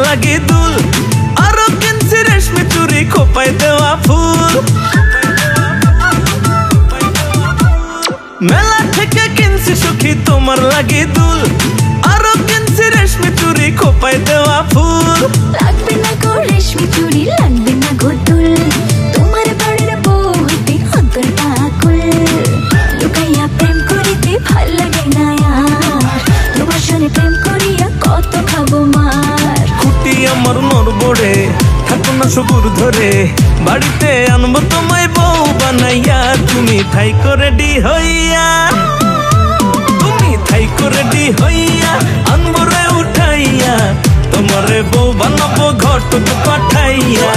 লাগি দুল আরো কিনছি রেশমি চুরি খোপায় দেওয়া ফুল মেলা থেকে কিনছি সখী তোমার লাগি দুল আরো কিনছি রেশমি চুরি খোপায় দেওয়া ফুল লাগবে না গো রেশমি চুরি লাগবে না গো দুল তোমার বাড়ির বউ হইতে অন্তরটা আকুল লুকাইয়া প্রেম করিতে ভাল লাগে না আর তোমার সঙ্গে প্রেম করিয়া কত খাবো মার খুঁটি আমার নড়বড়ে থাকো না সবুর ধরে বাড়িতে আনবো তোমায় বউ বানাইয়া তুমি থাইকো রেডি হইয়া আনবো রে উঠাইয়া তোমারে বউ বানাবো ঘটক পাঠাইয়া।